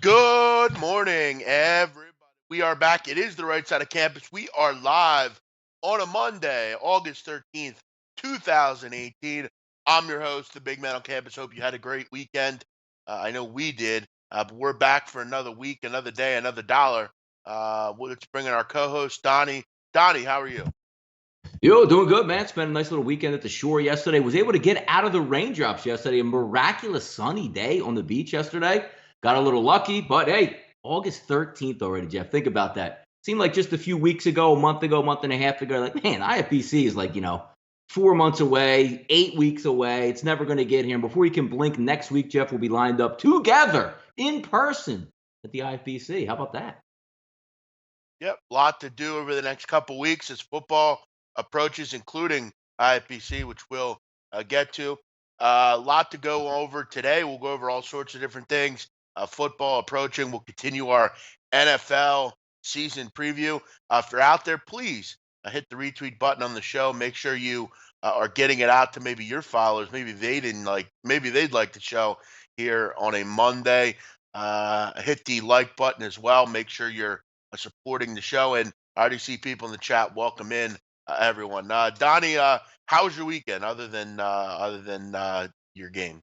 Good morning, everybody. We are back. It is the right side of campus. We are live on a Monday, August 13th, 2018. I'm your host, the Big Man on Campus. Hope you had a great weekend. I know we did, but we're back for another week, another day, another dollar. Let's bring in our co host, Donnie. Donnie, how are you? Yo, doing good, man. Spent a nice little weekend at the shore yesterday. Was able to get out of the raindrops yesterday. A miraculous sunny day on the beach yesterday. Got a little lucky, but hey, August 13th already, Jeff. Think about that. Seemed like just a few weeks ago, a month and a half ago, like, man, IFBC is like, 4 months away, 8 weeks away. It's never going to get here. And before you can blink, next week, Jeff, will be lined up together in person at the IFBC. How about that? Yep, lot to do over the next couple weeks as football approaches, including IFBC, which we'll get to. A lot to go over today. We'll go over all sorts of different things. Football approaching. We'll continue our NFL season preview. If you're out there, please hit the retweet button on the show. Make sure you are getting it out to maybe your followers. Maybe they didn't like. Maybe they'd like the show here on a Monday. Hit the like button as well. Make sure you're supporting the show. And I already see people in the chat. Welcome in, everyone. Donnie, how was your weekend other than your game?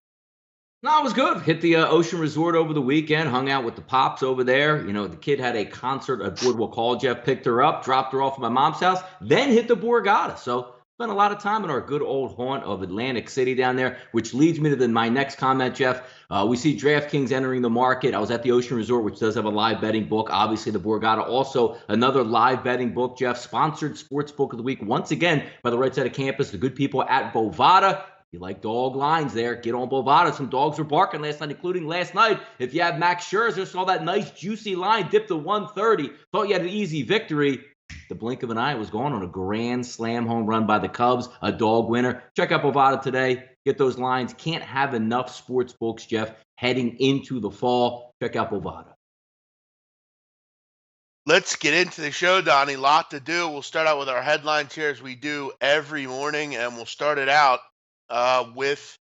No, it was good. Hit the Ocean Resort over the weekend. Hung out with the pops over there. The kid had a concert at Boardwalk Hall. Jeff picked her up, dropped her off at my mom's house, then hit the Borgata. So spent a lot of time in our good old haunt of Atlantic City down there, which leads me to my next comment, Jeff. We see DraftKings entering the market. I was at the Ocean Resort, which does have a live betting book. Obviously, the Borgata also another live betting book, Jeff. Sponsored Sportsbook of the Week, once again, by the right side of campus, the good people at Bovada. You like dog lines there, get on Bovada. Some dogs were barking last night, including last night. If you have Max Scherzer, saw that nice juicy line, dipped to 130, thought you had an easy victory. The blink of an eye was gone on a grand slam home run by the Cubs, a dog winner. Check out Bovada today. Get those lines. Can't have enough sports books, Jeff, heading into the fall. Check out Bovada. Let's get into the show, Donnie. Lot to do. We'll start out with our headlines here as we do every morning, and we'll start it out with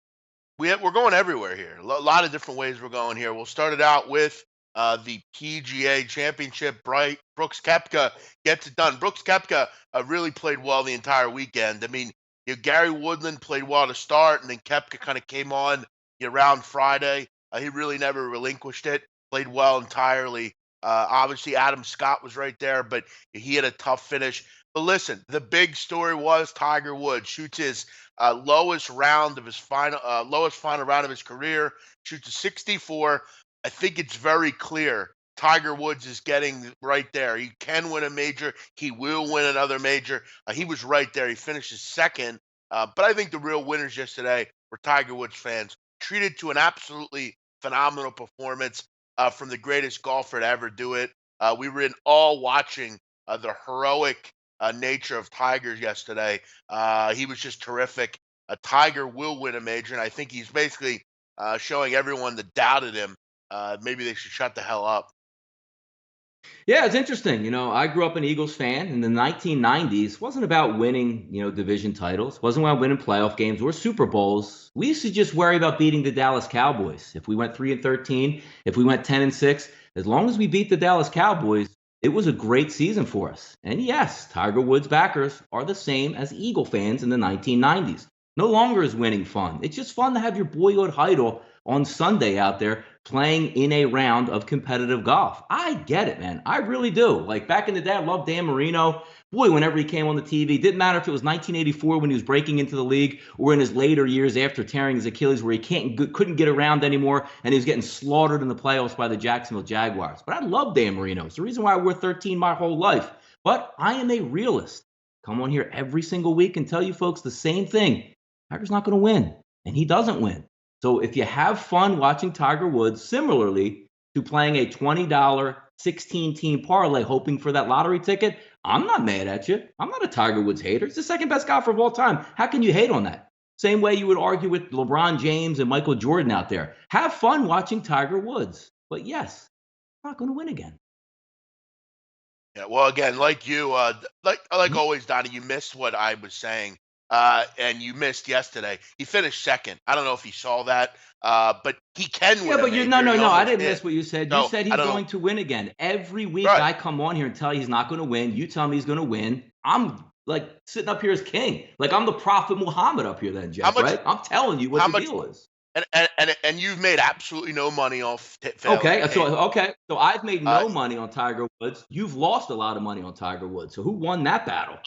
we're going everywhere here. A lot of different ways we're going here. We'll start it out with the PGA Championship. Brooks Koepka gets it done. Brooks Koepka really played well the entire weekend. I mean, Gary Woodland played well to start, and then Koepka kind of came on around Friday. He really never relinquished it. Played well entirely. Obviously, Adam Scott was right there, but he had a tough finish. But listen, the big story was Tiger Woods shoots his lowest final round of his career, shoots a 64. I think it's very clear Tiger Woods is getting right there. He can win a major. He will win another major. He was right there. He finishes second. But I think the real winners yesterday were Tiger Woods fans, treated to an absolutely phenomenal performance from the greatest golfer to ever do it. We were in all watching the heroic nature of Tiger yesterday. He was just terrific. Tiger will win a major, and I think he's basically showing everyone that doubted him maybe they should shut the hell up. Yeah, it's interesting. I grew up an Eagles fan in the 1990s. Wasn't about winning, division titles. Wasn't about winning playoff games or Super Bowls. We used to just worry about beating the Dallas Cowboys. If we went 3-13, if we went 10-6, as long as we beat the Dallas Cowboys, it was a great season for us. And yes, Tiger Woods backers are the same as Eagle fans in the 1990s. No longer is winning fun. It's just fun to have your boyhood idol on Sunday out there playing in a round of competitive golf. I get it, man. I really do. Like back in the day, I loved Dan Marino. Boy, whenever he came on the TV, didn't matter if it was 1984 when he was breaking into the league or in his later years after tearing his Achilles where he couldn't get around anymore and he was getting slaughtered in the playoffs by the Jacksonville Jaguars. But I love Dan Marino. It's the reason why I wore 13 my whole life. But I am a realist. Come on here every single week and tell you folks the same thing. Tiger's not going to win, and he doesn't win. So if you have fun watching Tiger Woods, similarly to playing a $20 16-team parlay hoping for that lottery ticket, I'm not mad at you. I'm not a Tiger Woods hater. He's the second best golfer of all time. How can you hate on that? Same way you would argue with LeBron James and Michael Jordan out there. Have fun watching Tiger Woods. But yes, I'm not going to win again. Yeah, well, again, like you, like always, Donnie, you missed what I was saying and you missed yesterday. He finished second. I don't know if he saw that, but he can Yeah, win a but no, major. no, He no. I almost didn't did. miss what you said. You So said I he's don't know. going to win again. Every week Right. I come on here and tell you he's not going to win. You tell me he's going to win. I'm like sitting up here as king. Like I'm the Prophet Muhammad up here then, How Jeff, much? right? I'm telling you what How the much? deal is. And you've made absolutely no money off failing Okay, to take. so I've made Uh, no money on Tiger Woods. You've lost a lot of money on Tiger Woods. So who won that battle?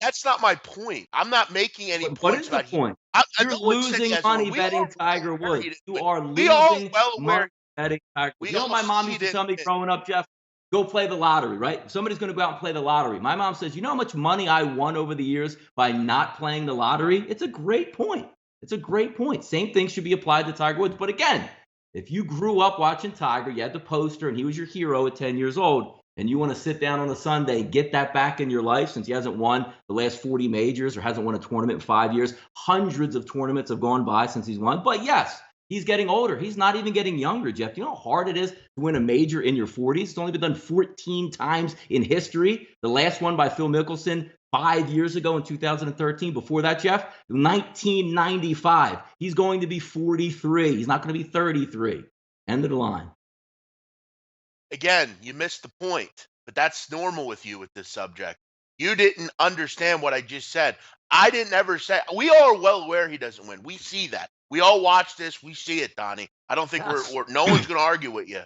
that's not my point. I'm not making any What points is the about he. point? I You're no one said he losing hasn't won. money We are betting well Tiger aware Woods. he didn't You win. are We are losing well money aware. betting Tiger Woods. We You know what all my mom see used to it. tell me growing up, Jeff? Go play the lottery, right? Somebody's going to go out and play the lottery. My mom says, you know how much money I won over the years by not playing the lottery? It's a great point. It's a great point. Same thing should be applied to Tiger Woods. But again, if you grew up watching Tiger, you had the poster and he was your hero at 10 years old, and you want to sit down on a Sunday and get that back in your life since he hasn't won the last 40 majors or hasn't won a tournament in 5 years, hundreds of tournaments have gone by since he's won. But yes, he's getting older. He's not even getting younger, Jeff. Do you know how hard it is to win a major in your 40s? It's only been done 14 times in history. The last one by Phil Mickelson 5 years ago in 2013. Before that, Jeff, 1995. He's going to be 43. He's not going to be 33. End of the line. Again, you missed the point, but that's normal with you with this subject. You didn't understand what I just said. I didn't ever say we all are well aware he doesn't win. We see that. We all watch this. We see it, Donnie. I don't think Yes. we're no one's going to argue with you.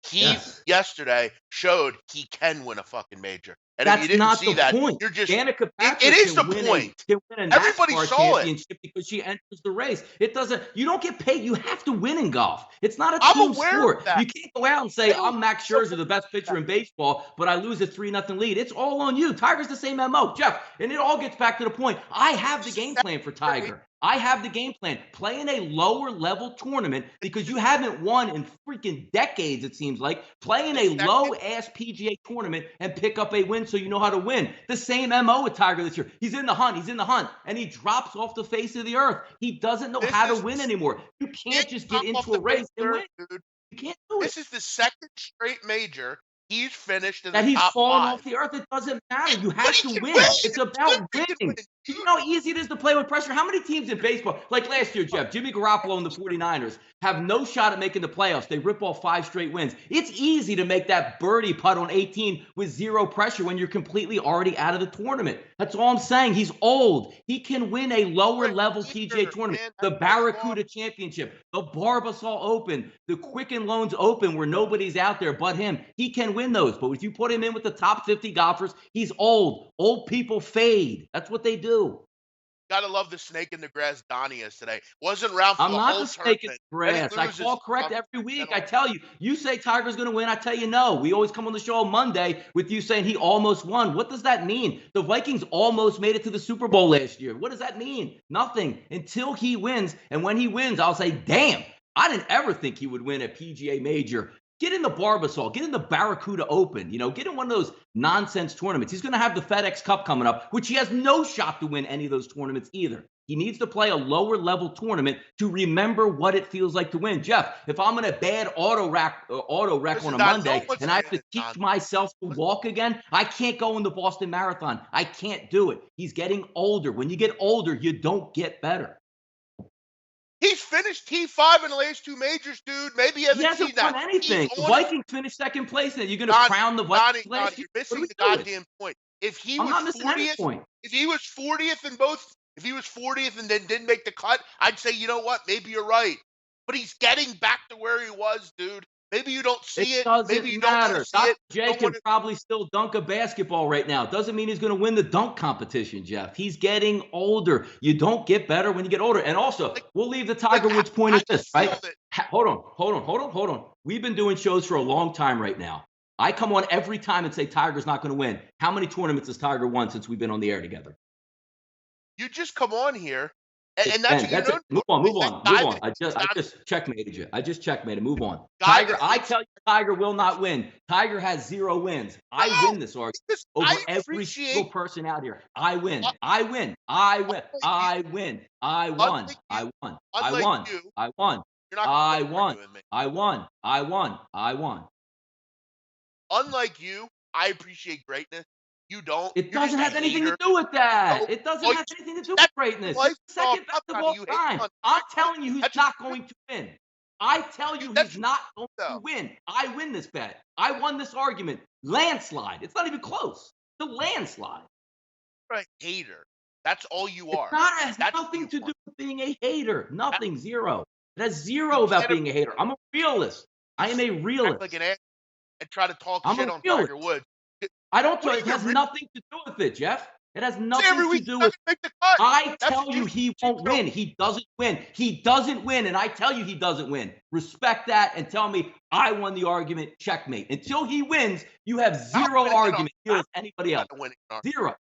He Yes. yesterday showed he can win a fucking major. And if you That's didn't not see the that, point. you're just Danica it Patrick is the point. can win a Everybody NASCAR saw it. championship because she enters the race. It doesn't. You don't get paid. You have to win in golf. It's not a I'm team aware of sport. that. You can't go out and say I'm Max Scherzer, the best pitcher in baseball, but I lose a 3-0 lead. It's all on you. Tiger's the same MO, Jeff. And it all gets back to the point. I have the game plan for Tiger. I have the game plan. Play in a lower level tournament because you haven't won in freaking decades, it seems like. Play in a low ass PGA tournament and pick up a win so you know how to win. The same MO with Tiger this year. He's in the hunt. He's in the hunt. And he drops off the face of the earth. He doesn't know how to win anymore. You can't just get into a race and win. You can't do it. This is the second straight major he's finished in the That he's top fallen five. off the earth. It doesn't matter. You have But he to can win. win. It's about winning. Do you know how easy it is to play with pressure? How many teams in baseball, like last year, Jeff, Jimmy Garoppolo and the 49ers, have no shot at making the playoffs? They rip off 5 straight wins. It's easy to make that birdie putt on 18 with zero pressure when you're completely already out of the tournament. That's all I'm saying. He's old. He can win a lower level PGA tournament, the Barracuda Championship, the Barbasol Open, the Quicken Loans Open where nobody's out there but him. He can win those. But if you put him in with the top 50 golfers, he's old. Old people fade. That's what they do. Gotta love the snake in the grass Donnie is today. Wasn't around for I'm the not whole the snake in tournament. the grass. I call correct every week. I tell you, you say Tiger's going to win. I tell you no. We always come on the show on Monday with you saying he almost won. What does that mean? The Vikings almost made it to the Super Bowl last year. What does that mean? Nothing until he wins. And when he wins, I'll say, damn, I didn't ever think he would win a PGA major. Get in the Barbasol, get in the Barracuda Open, get in one of those nonsense tournaments. He's going to have the FedEx Cup coming up, which he has no shot to win any of those tournaments either. He needs to play a lower level tournament to remember what it feels like to win. Jeff, if I'm in a bad auto wreck on a Monday and I have to teach myself to walk again, I can't go in the Boston Marathon. I can't do it. He's getting older. When you get older, you don't get better. He's finished T5 in the last 2 majors, dude. Maybe he hasn't seen that. He hasn't won anything. The Vikings finished second place. Then you're going to crown the Vikings last year. You're missing the goddamn point. If he was 40th, if he was 40th in both, if he was 40th and then didn't make the cut, I'd say, you know what? Maybe you're right. But he's getting back to where he was, dude. Maybe you don't see it. Maybe you don't want to see it. Jay can probably still dunk a basketball right now. Doesn't mean he's going to win the dunk competition, Jeff. He's getting older. You don't get better when you get older. And also, we'll leave the Tiger Woods point at this, right? Hold on. We've been doing shows for a long time right now. I come on every time and say Tiger's not going to win. How many tournaments has Tiger won since we've been on the air together? You just come on here. And that's it. Move on. I just checkmated you. I just checkmated. Move on. Tiger, I tell you, Tiger will not win. Tiger has 0 wins. I win this argument over every single person out here. I win. I won. Unlike you, I appreciate greatness. You don't. It You're just doesn't a have anything to hater. do with that. No, It doesn't well, have anything to do with that's greatness. life He's the is all second best about, of Donnie. all You hate time. on I'm well, telling you, he's that's not your going to win. I tell you, that's he's your not going to though. win. I win this bet. I won this argument. Landslide. It's not even close. It's a landslide. You're a hater. That's all you It's are. not, it has That's who nothing you to are. do with being a hater. That, Nothing. Zero. It has you zero about can't being a hater. I'm a realist. I am just a act like realist. an ass and try to talk I'm shit a on Tiger realist. Woods. I don't What tell are you, you, it the has rich? nothing to do with it, Jeff. It has Say nothing every to week he's do not with gonna make the cut. I That's tell what you you he keep won't telling win. He doesn't win. He doesn't win, and I tell you he doesn't win. Respect that and tell me I won the argument. Checkmate. Until he wins, you have about zero winning an argument here argument. as anybody else. Not winning an argument. Zero.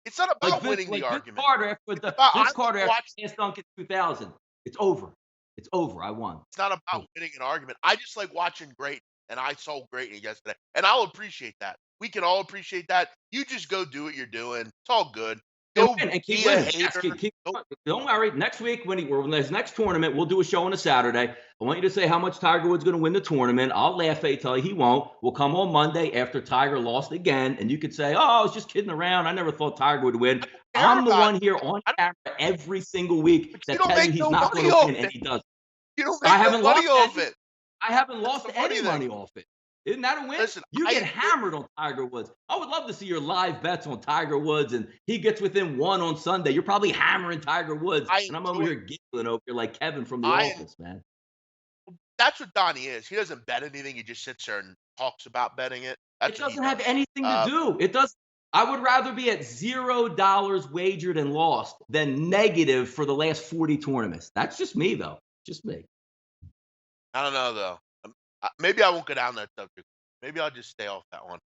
It's not about winning the Like Vince argument. Carter after It's about I Vince like Carter after watching. Lance Duncan 2000. It's over. It's over. I won. It's not about Hey, winning an argument. I just like watching great, and I saw great yesterday, and I'll appreciate that. We can all appreciate that. You just go do what you're doing. It's all good. and Go win and keep be a winning. Yes, hater. Go, don't worry. Next week, when his next tournament, we'll do a show on a Saturday. I want you to say how much Tiger Woods going to win the tournament. I'll laugh at you, tell you he won't. We'll come on Monday after Tiger lost again, and you could say, "Oh, I was just kidding around. I never thought Tiger would win." I don't care I'm the about one it. here on I don't, camera every single week but you that don't tell you make he's no not going money to off win, and it. he does. You don't I make no haven't lost money off any. it. I haven't That's lost the funny any thing. money off it. Isn't that a win? Listen, You I get enjoy. hammered on Tiger Woods. I would love to see your live bets on Tiger Woods, and he gets within one on Sunday. You're probably hammering Tiger Woods, I and I'm over enjoy. here giggling over here like Kevin from The I. Office, man. That's what Donnie is. He doesn't bet anything. He just sits there and talks about betting it. It That's what he doesn't have does. anything to do. It does. I would rather be at $0 wagered and lost than negative for the last 40 tournaments. That's just me, though. Just me. I don't know though. Maybe I won't go down that subject. Maybe I'll just stay off that one.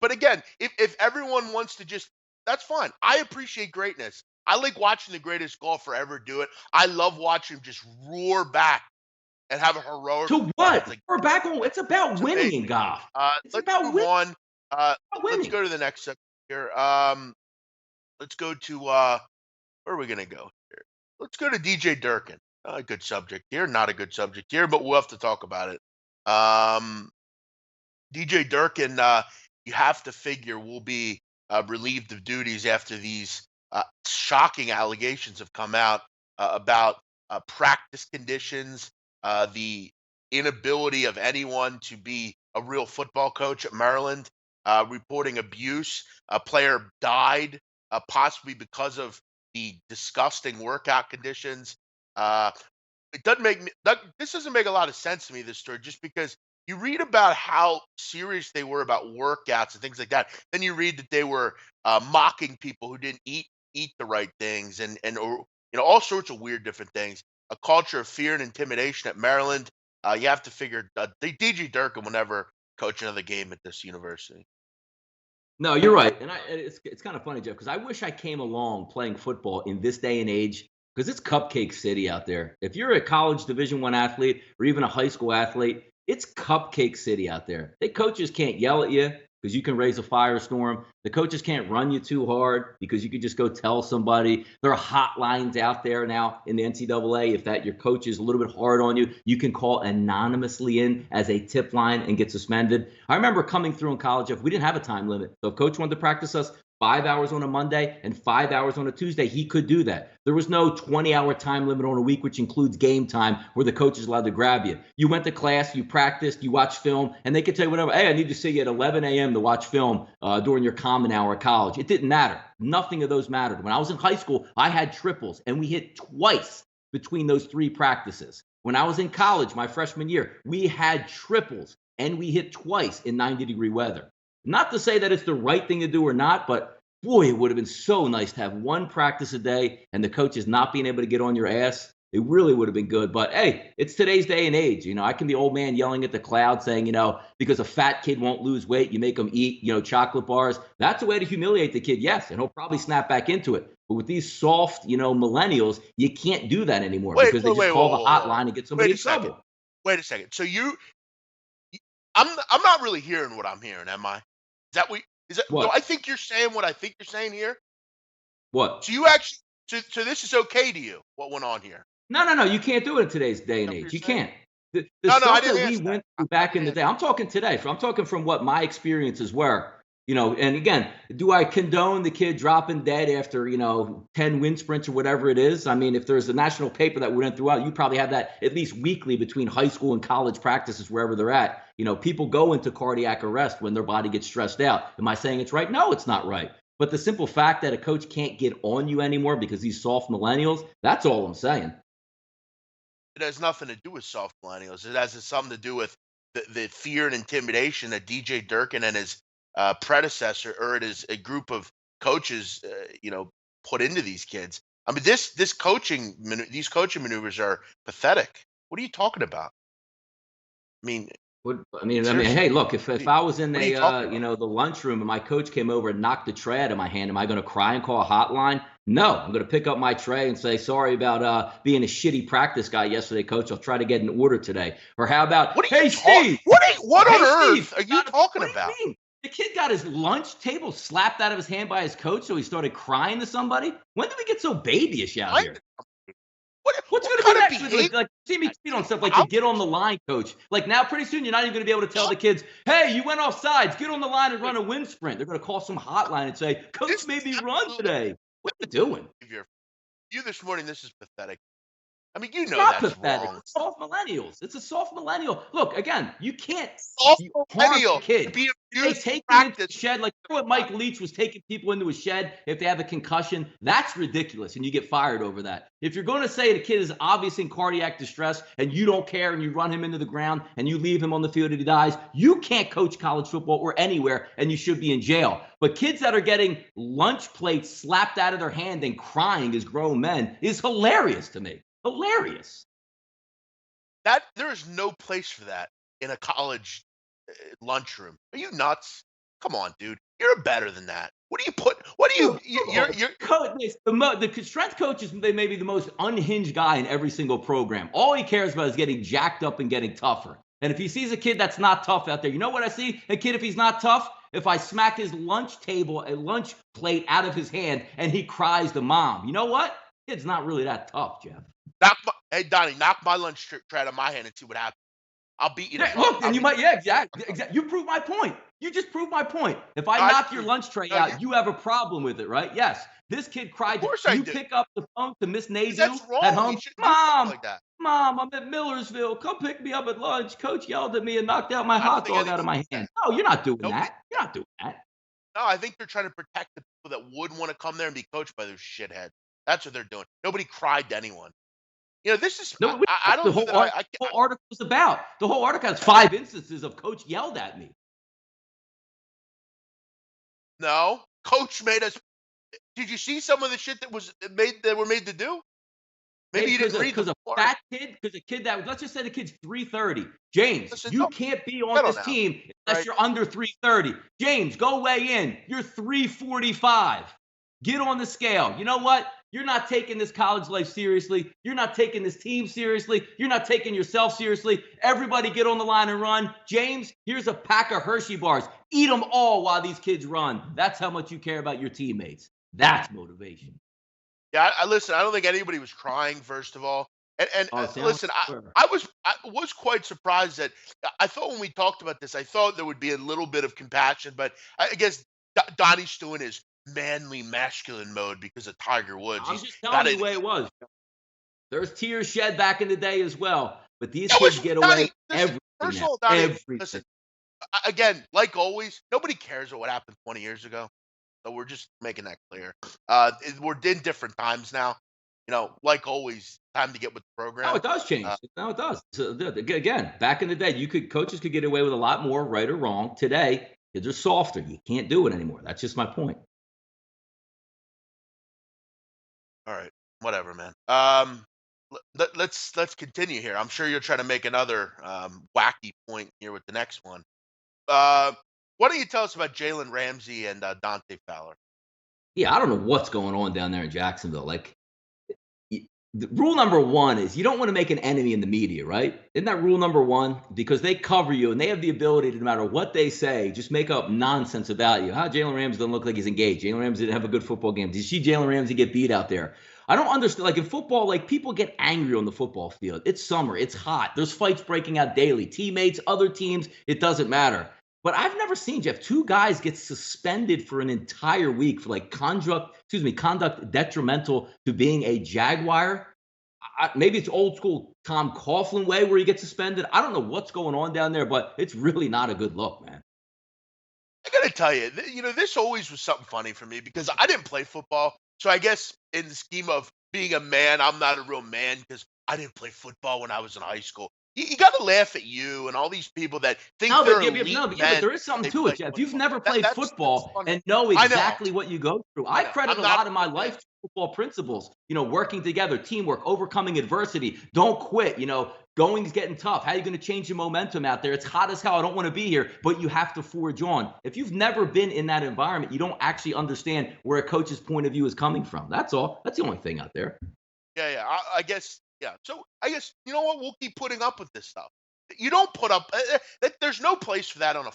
But again, if everyone wants to just, that's fine. I appreciate greatness. I like watching the greatest golfer ever do it. I love watching him just roar back and have a heroic To performance. what? Like We're back on. It's about it's winning in amazing. golf. It's Let's about move winning. on. About Let's winning. go to the next subject here. Let's go to where are we gonna go here? Let's go to DJ Durkin. A good subject here, not a good subject here, but we'll have to talk about it. Um, DJ Durkin, you have to figure will be relieved of duties after these shocking allegations have come out about practice conditions, the inability of anyone to be a real football coach at Maryland, reporting abuse. A player died, possibly because of the disgusting workout conditions. Uh, it doesn't make me this doesn't make a lot of sense to me, this story, just because you read about how serious they were about workouts and things like that. Then you read that they were mocking people who didn't eat the right things, and or all sorts of weird different things. A culture of fear and intimidation at Maryland. You have to figure DJ Durkin will never coach another game at this university. No, you're right, and it's kind of funny, Jeff, because I wish I came along playing football in this day and age, because it's cupcake city out there. If you're a college Division I athlete or even a high school athlete, it's cupcake city out there. The coaches can't yell at you because you can raise a firestorm. The coaches can't run you too hard because you could just go tell somebody. There are hotlines out there now in the NCAA. If that your coach is a little bit hard on you, you can call anonymously in as a tip line and get suspended. I remember coming through in college, if we didn't have a time limit. So if coach wanted to practice us 5 hours on a Monday and 5 hours on a Tuesday, he could do that. There was no 20-hour time limit on a week, which includes game time, where the coach is allowed to grab you. You went to class, you practiced, you watched film, and they could tell you whatever. Hey, I need to see you at 11 a.m. to watch film during your common hour at college. It didn't matter. Nothing of those mattered. When I was in high school, I had triples, and we hit twice between those 3 practices. When I was in college, my freshman year, we had triples, and we hit twice in 90-degree weather. Not to say that it's the right thing to do or not, but boy, it would have been so nice to have 1 practice a day and the coaches not being able to get on your ass. It really would have been good. But hey, it's today's day and age. I can be old man yelling at the cloud saying, because a fat kid won't lose weight, you make him eat, chocolate bars. That's a way to humiliate the kid, yes, and he'll probably snap back into it. But with these soft, millennials, you can't do that anymore because they just call the hotline and get somebody in trouble. Wait a second. So I'm not really hearing what I'm hearing, am I? Is that what? Is that? What? Do I think you're saying what I think you're saying here? What? So you actually, so this is okay to you? What went on here? No. You can't do it in today's day and age. You can't. The No, I stuff didn't that we ask went that. through back in the day. I'm talking today. I'm talking from what my experiences were. And again, do I condone the kid dropping dead after, 10 wind sprints or whatever it is? I mean, if there's a national paper that went throughout, you probably have that at least weekly between high school and college practices, wherever they're at. People go into cardiac arrest when their body gets stressed out. Am I saying it's right? No, it's not right. But the simple fact that a coach can't get on you anymore because these soft millennials, that's all I'm saying. It has nothing to do with soft millennials. It has something to do with the fear and intimidation that DJ Durkin and his predecessor, or it is a group of coaches, put into these kids. I mean, these coaching maneuvers are pathetic. What are you talking about? I mean, seriously, Hey, look, if I was in what are you talking about? the lunchroom and my coach came over and knocked the tray out of my hand, am I going to cry and call a hotline? No, I'm going to pick up my tray and say, sorry about being a shitty practice guy yesterday, coach. I'll try to get an order today. Or how about, What are you hey, Steve, what hey, on Steve, earth are you talking what do about? you mean? The kid got his lunch table slapped out of his hand by his coach, so he started crying to somebody. When did we get so babyish out I, here? What's what going to be kind of next? Like, behavior? like see me tweet on stuff like the How get on the line coach. Like now, pretty soon, you're not even going to be able to tell the kids, "Hey, you went off sides. Get on the line and run a wind sprint." They're going to call some hotline and say, "Coach this made is me run absolutely today." What are you doing? behavior. You this morning, this is pathetic. I mean, It's not that's pathetic. wrong. It's soft millennials. It's a soft millennial. Look, again, you can't Awful harm a millennial to kid. be If they abused in take him into practice. a shed, like what Mike Leach was taking people into a shed if they have a concussion, that's ridiculous, and you get fired over that. If you're going to say the kid is obviously in cardiac distress and you don't care and you run him into the ground and you leave him on the field and he dies, you can't coach college football or anywhere, and you should be in jail. But kids that are getting lunch plates slapped out of their hand and crying as grown men is hilarious to me. Hilarious. That there is no place for that in a college lunchroom. Are you nuts? Come on, dude. You're better than that. What do you put? What do you're The strength coach is they may be the most unhinged guy in every single program. All he cares about is getting jacked up and getting tougher. And if he sees a kid that's not tough out there, you know what I see? A kid, if he's not tough, if I smack his a lunch plate out of his hand and he cries to mom, you know what? Kid's not really that tough, Jeff. hey Donnie, knock my lunch tray out of my hand and see what happens. I'll beat you to Yeah, punch. look, and you might, yeah, exactly. You prove my point. You just proved my point. If I I knock your do. lunch tray No, out, you have a problem with it, right? Yes. This kid of cried. course I You do. pick up the phone to Miss 'Cause Nadu that's at wrong. You home. shouldn't do something Mom, like that. Mom, I'm at Millersville. Come pick me up at lunch. Coach yelled at me and knocked out my I don't hot think dog out of anybody my did hand. that. No, you're not doing Nobody. that. You're not doing that. No, I think they're trying to protect the people that would want to come there and be coached by those shitheads. That's what they're doing. Nobody cried to anyone. This is No, I the don't think whole that whole article was about. The whole article has 5 instances of coach yelled at me. no. Coach made us. Did you see some of the shit that were made to do? Maybe Hey, you didn't read the because a full article. fat kid, because a kid that let's just say the kid's 330. James, Listen, you don't can't be on settle this down, team unless right? you're under 330. James, go weigh in. You're 345. Get on the scale. You know what? You're not taking this college life seriously. You're not taking this team seriously. You're not taking yourself seriously. Everybody get on the line and run. James, here's a pack of Hershey bars. Eat them all while these kids run. That's how much you care about your teammates. That's motivation. Yeah, I listen. I don't think anybody was crying. First of all, and Oh, see, I don't listen, swear. I was quite surprised that I thought when we talked about this, I thought there would be a little bit of compassion, but I guess Donnie's still in his manly, masculine mode because of Tiger Woods. I'm He's just got telling you it. the way it was. There's tears shed back in the day as well. But these That kids was get away Donnie. with Listen, everything first of now. all, Donnie. Everything. Listen again. Like always, nobody cares what happened 20 years ago. So we're just making that clear. We're in different times now. Like always, time to get with the No, program. it does change. No, it does. So, again, back in the day, coaches could get away with a lot more, right or wrong. Today, kids are softer. You can't do it anymore. That's just my point. All right, whatever, man. Let's continue here. I'm sure you're trying to make another wacky point here with the next one. Uh, why don't you tell us about Jalen Ramsey and Dante Fowler? Yeah, I don't know what's going on down there in Jacksonville. Like, rule number one is you don't want to make an enemy in the media, right? Isn't that rule number one? Because they cover you and they have the ability to, no matter what they say, just make up nonsense about you. How Jalen Ramsey doesn't look like he's engaged. Jalen Ramsey didn't have a good football game. Did you see Jalen Ramsey get beat out there? I don't understand. Like in football, like people get angry on the football field. It's summer. It's hot. There's fights breaking out daily. Teammates, other teams, it doesn't matter. But I've never seen, Jeff, two guys get suspended for an entire week for like conduct detrimental to being a Jaguar. Maybe it's old school Tom Coughlin way where he gets suspended. I don't know what's going on down there, but it's really not a good look, man. I gotta tell you, this always was something funny for me because I didn't play football. So I guess in the scheme of being a man, I'm not a real man because I didn't play football when I was in high school. You got to laugh at you and all these people that think No, they're but elite but men. there is something They to play it, Jeff. You've football. never played That's football funny. and know I know. exactly what you go through. I I know. credit I'm a not lot a of my real man. life to football principles, working together, teamwork, overcoming adversity, don't quit, going's getting tough. How are you going to change your momentum out there? It's hot as hell. I don't want to be here, but you have to forge on. If you've never been in that environment, you don't actually understand where a coach's point of view is coming from. That's all. That's the only thing out there. Yeah, yeah. I guess. Yeah. So I guess you know what? We'll keep putting up with this stuff. You don't put up. There's no place for that on a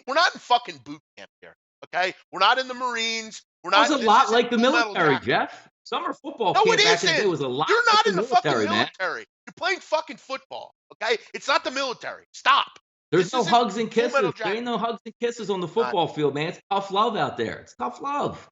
we're not in fucking boot camp here. Okay. We're not in the Marines. We're That was not. a This lot isn't like the Full Metal military, Jacket. Jeff. Summer football No, it camp back in the day isn't. was a lot You're like not the in the fucking military, man. military. You're playing fucking football. Okay. It's not the military. Stop. There's This no isn't hugs and Full Metal kisses. There Jacket. ain't no hugs and kisses on the Not. football field, man. It's tough love out there. It's tough love.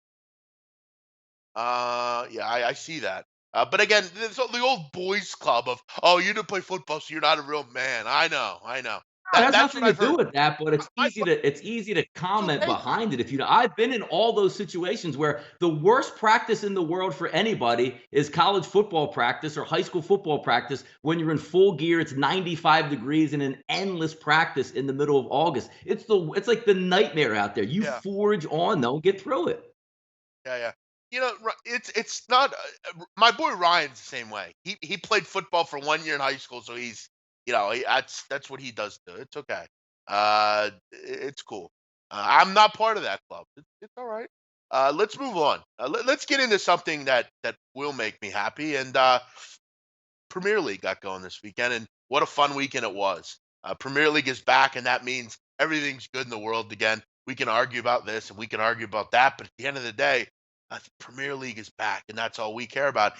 Yeah, I see that. But again, the old boys club of, oh, you didn't play football, so you're not a real man. I know, I know. It has That's what nothing to I've do heard. with that, but My, it's easy to it's comment okay, Tom. behind it if you know. I've been in all those situations where the worst practice in the world for anybody is college football practice or high school football practice when you're in full gear, it's 95 degrees and an endless practice in the middle of August. It's like the nightmare out there. You Yeah, forge on though, get through it. yeah, yeah. It's not. My boy Ryan's the same way. He played football for 1 year in high school, so he's that's what he does too. It's okay. It's cool. I'm not part of that club. It's all right. Let's move on. Let's get into something that will make me happy. And Premier League got going this weekend, and what a fun weekend it was. Premier League is back, and that means everything's good in the world again. We can argue about this and we can argue about that, but at the end of the day, the Premier League is back, and that's all we care about.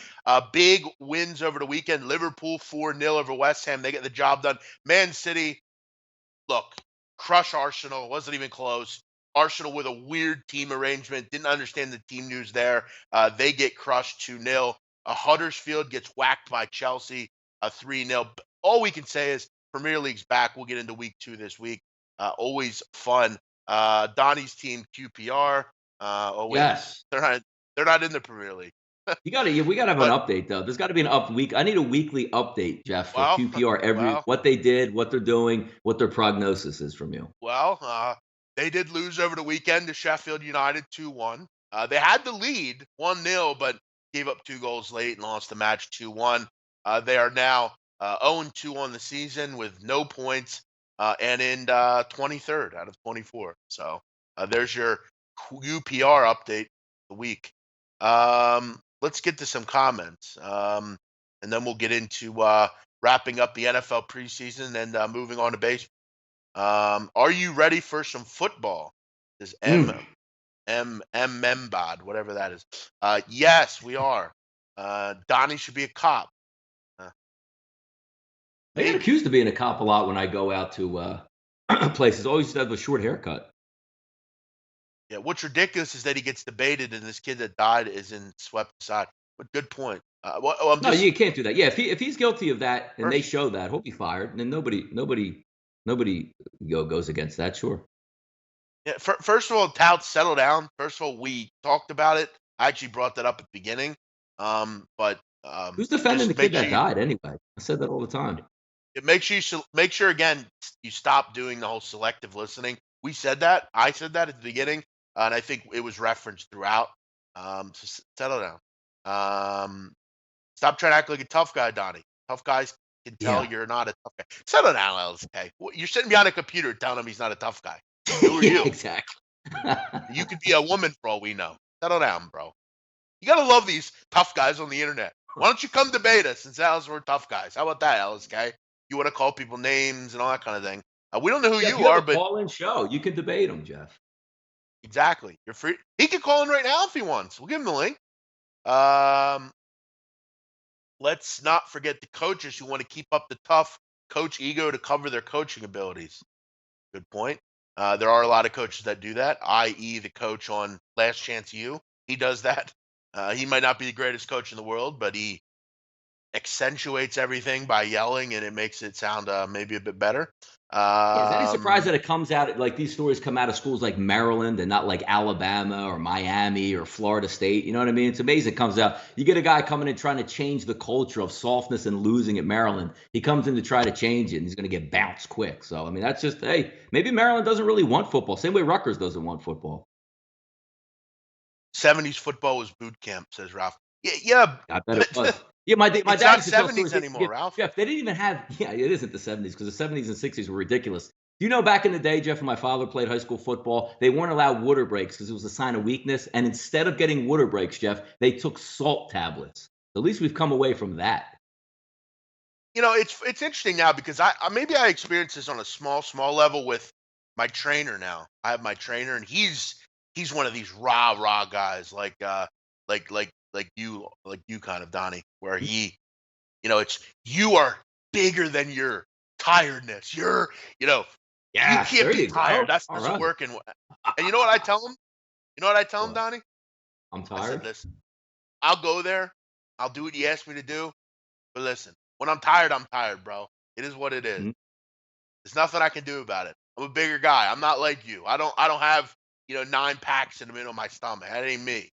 Big wins over the weekend. Liverpool 4-0 over West Ham. They get the job done. Man City, look, crush Arsenal. Wasn't even close. Arsenal with a weird team arrangement. Didn't understand the team news there. They get crushed 2-0. Huddersfield gets whacked by Chelsea 3-0. All we can say is Premier League's back. We'll get into week 2 this week. Always fun. Donnie's team QPR. Oh wait, Yes. they're not. They're not in the Premier League. We gotta have an But update though. There's got to be an up week. I need a weekly update, Jeff, for well, QPR every well, what they did, what they're doing, what their prognosis is from you. Well, they did lose over the weekend to Sheffield United 2-1. They had the lead 1-0, but gave up 2 goals late and lost the match 2-1. They are now 0-2 on the season with no points and in 23rd out of 24. So there's your UPR update of the week. Let's get to some comments, and then we'll get into wrapping up the NFL preseason and moving on to baseball. Are you ready for some football? Is Mm. Membod, whatever that is. Yes, we are. Donnie should be a cop. Uh, I get maybe. accused of being a cop a lot when I go out to places. Always used to have a short haircut. Yeah. What's ridiculous is that he gets debated, and this kid that died isn't swept aside. But good point. I'm No, just you can't do that. Yeah, if he's guilty of that and they first. show that, he'll be fired. And then nobody goes against that. Sure. Yeah. First of all, tout, settle down. First of all, we talked about it. I actually brought that up at the beginning. But Who's defending the just kid make that sure you died anyway? I said that all the time. Make sure again you stop doing the whole selective listening. We said that. I said that at the beginning, and I think it was referenced throughout. So settle down. Stop trying to act like a tough guy, Donnie. Tough guys can tell Yeah. you're not a tough guy. Settle down, LSK. You're sitting behind a computer telling him he's not a tough guy. Who are Yeah, you? exactly. You could be a woman for all we know. Settle down, bro. You gotta love these tough guys on the internet. Why don't you come debate us and say we're tough guys? How about that, LSK? You want to call people names and all that kind of thing. We don't know who Jeff, you you have are, a but call-in show. You can debate him, Jeff. exactly, you're free. He can call in right now if he wants. We'll give him the link. Um, let's not forget the coaches who want to keep up the tough coach ego to cover their coaching abilities. Good point. There are a lot of coaches that do that, i.e., the coach on Last Chance U. He does that. He might not be the greatest coach in the world, but he accentuates everything by yelling, and it makes it sound maybe a bit better. Yeah, is any surprise Um, that it comes out like these stories come out of schools like Maryland and not like Alabama or Miami or Florida State? You know what I mean? It's amazing. It comes out. You get a guy coming in trying to change the culture of softness and losing at Maryland. He comes in to try to change it, and he's going to get bounced quick. So I mean, that's just hey, maybe Maryland doesn't really want football. Same way Rutgers doesn't want football. 70s football was boot camp, says Ralph. Yeah, yeah, I bet it was. but Yeah, my it's dad not used to tell stories. 70s anymore, Ralph. Jeff, they didn't even have. Yeah, it isn't the '70s because the '70s and '60s were ridiculous. You know, back in the day, Jeff, when my father played high school football, they weren't allowed water breaks because it was a sign of weakness. And instead of getting water breaks, Jeff, they took salt tablets. At least we've come away from that. It's interesting now because maybe I experienced this on a small level with my trainer now. I have my trainer, and he's one of these rah guys like you kind of, Donnie, where it's you are bigger than your tiredness. You know you Yes, can't there be you tired. go. That's All doesn't right. work. And you know what I tell him? You know what I tell him, What? Donnie? I'm I said, tired. listen, I'll go there. I'll do what you ask me to do. But listen, when I'm tired, bro. It is what it is. Mhm. There's nothing I can do about it. I'm a bigger guy. I'm not like you. I don't have, 9 packs in the middle of my stomach. That ain't me.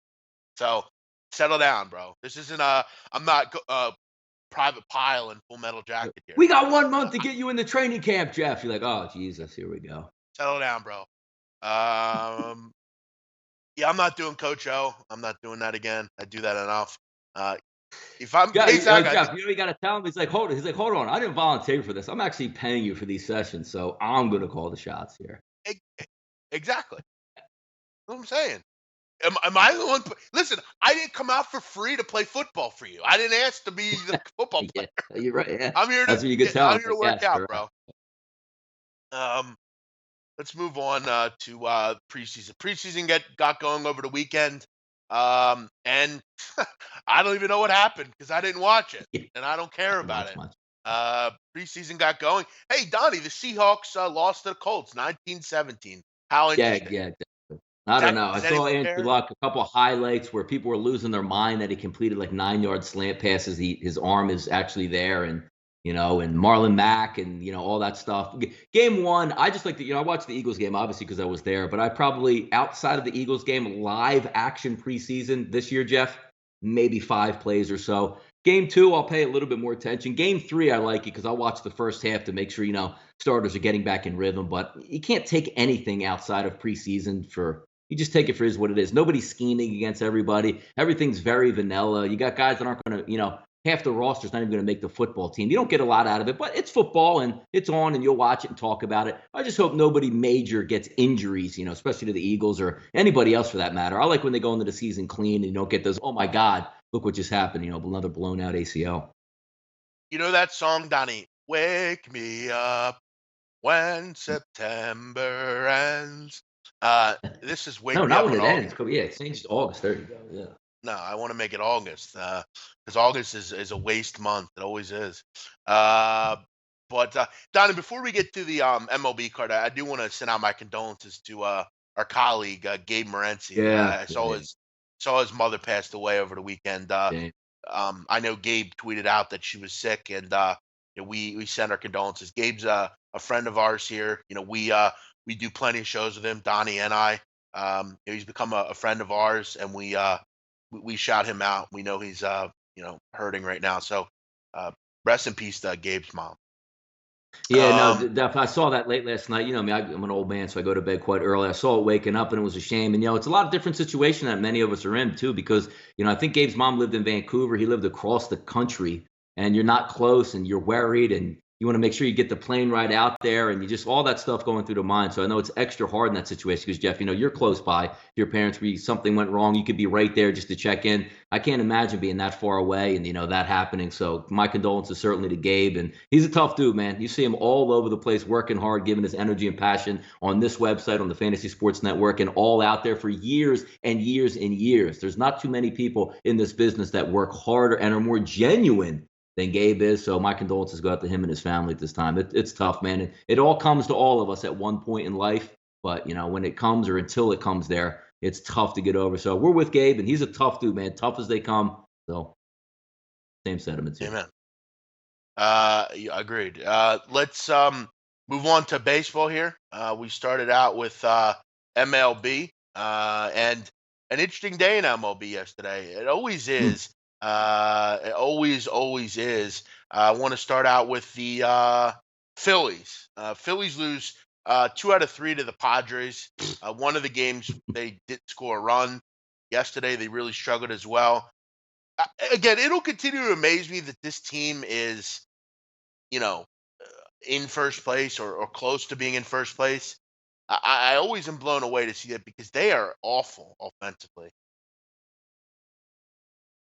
So settle down, bro. This isn't I'm not Private Pile in Full Metal Jacket here. We got 1 month to get you in the training camp, Jeff. You're like, oh Jesus, here we go. Settle down, bro. Um yeah, I'm not doing Coach O. I'm not doing that again. I do that enough. Uh if I'm Yeah, hey Zach, Jeff, you know you got to tell him. He's like, hold on, I didn't volunteer for this. I'm actually paying you for these sessions, so I'm gonna call the shots here. exactly. That's what I'm saying. Am I the one? Listen, I didn't come out for free to play football for you. I didn't ask to be the football Yeah, player. you're right. Yeah, I'm here to that's what you could tell I'm him. here to Like, work yes, out, correct. bro. Um, let's move on to preseason. Preseason got going over the weekend, and I don't even know what happened because I didn't watch it Yeah, and I don't care I didn't about watch it. much. Preseason got going. Hey, Donnie, the Seahawks lost to the Colts, 19-17. How Yeah, interesting. yeah. I don't know. I Does saw anyone Andrew care? Luck a couple of highlights where people were losing their mind that he completed like 9 yard slant passes. His arm is actually there, and and Marlon Mack and all that stuff. Game one, I just like I watched the Eagles game obviously because I was there, but I probably outside of the Eagles game live action preseason this year, Jeff, maybe 5 plays or so. Game two, I'll pay a little bit more attention. Game three, I like it because I'll watch the first half to make sure starters are getting back in rhythm. But you can't take anything outside of preseason for you just take it for is what it is. Nobody's scheming against everybody. Everything's very vanilla. You got guys that aren't going to, half the roster's not even going to make the football team. You don't get a lot out of it, but it's football and it's on and you'll watch it and talk about it. I just hope nobody major gets injuries, especially to the Eagles or anybody else for that matter. I like when they go into the season clean and you don't get those, oh my God, look what just happened, another blown out ACL. You know that song, Donnie? Wake me up when September ends. This is No, Wake Me not Up when in it ends. August. Yeah, it changed to August. There you go. Yeah. No, I want to make it August because August is a waste month. It always is. Uh, but Donnie, before we get to the MLB card, I do want to send out my condolences to our colleague Gabe Morency. Yeah. I saw Yeah. his mother passed away over the weekend. Yeah. I know Gabe tweeted out that she was sick, and we send our condolences. Gabe's a friend of ours here. We do plenty of shows with him, Donnie and I. He's become a friend of ours, and we shout him out. We know he's hurting right now. So rest in peace to Gabe's mom. Yeah, no, Um, definitely. I saw that late last night. I mean, I'm an old man, so I go to bed quite early. I saw it waking up, and it was a shame. And it's a lot of different situation that many of us are in too, because I think Gabe's mom lived in Vancouver. He lived across the country, and you're not close, and you're worried, and you want to make sure you get the plane ride out there, and you just all that stuff going through the mind. So I know it's extra hard in that situation because Jeff, you're close by. Your parents, something went wrong, you could be right there just to check in. I can't imagine being that far away and that happening. So my condolences certainly to Gabe, and he's a tough dude, man. You see him all over the place, working hard, giving his energy and passion on this website, on the Fantasy Sports Network, and all out there for years and years and years. There's not too many people in this business that work harder and are more genuine than Gabe is. So my condolences go out to him and his family at this time. It's tough, man. It all comes to all of us at one point in life. But when it comes or until it comes there, it's tough to get over. So we're with Gabe, and he's a tough dude, man. Tough as they come. So same sentiments here. Amen. Yeah, agreed. Let's move on to baseball here. We started out with MLB and an interesting day in MLB yesterday. It always Hmm. is. It always is. I want to start out with the Phillies. Phillies lose 2 out of 3 to the Padres. One of the games they did score a run. Yesterday they really struggled as well. Again, it'll continue to amaze me that this team is, you know, in first place or close to being in first place. I always am blown away to see that because they are awful offensively.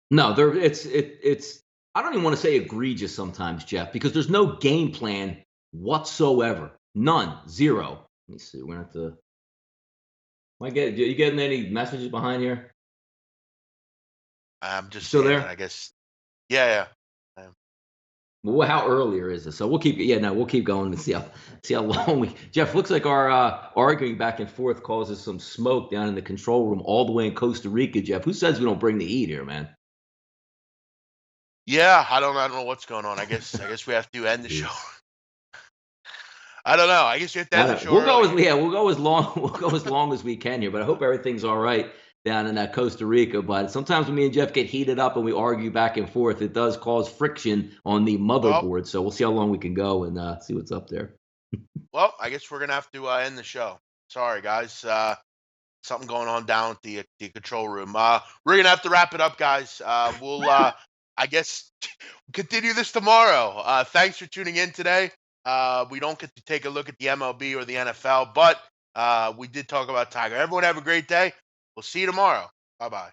No, there it's I don't even want to say egregious sometimes, Jeff, because there's no game plan whatsoever. None. Zero. Let me see. We're gonna have to you getting any messages behind here? I'm You just still seeing it. there? I guess. Yeah, yeah. Well, how earlier is it? So we'll keep yeah, no, we'll keep going and see how long we Jeff, looks like our arguing back and forth causes some smoke down in the control room all the way in Costa Rica, Jeff. Who says we don't bring the heat here, man? Yeah, I don't know what's going on. I guess we have to end the show. I don't know. I guess you have to I end the don't, show early. we'll go as long we'll go as long as we can here, but I hope everything's all right down in that Costa Rica. But sometimes when me and Jeff get heated up and we argue back and forth, it does cause friction on the Well, motherboard. So we'll see how long we can go and see what's up there. well, I guess we're gonna have to end the show. Sorry, guys. Something going on down at the control room. We're gonna have to wrap it up, guys. We'll I guess continue this tomorrow. Thanks for tuning in today. We don't get to take a look at the MLB or the NFL, but we did talk about Tiger. Everyone have a great day. We'll see you tomorrow. Bye bye.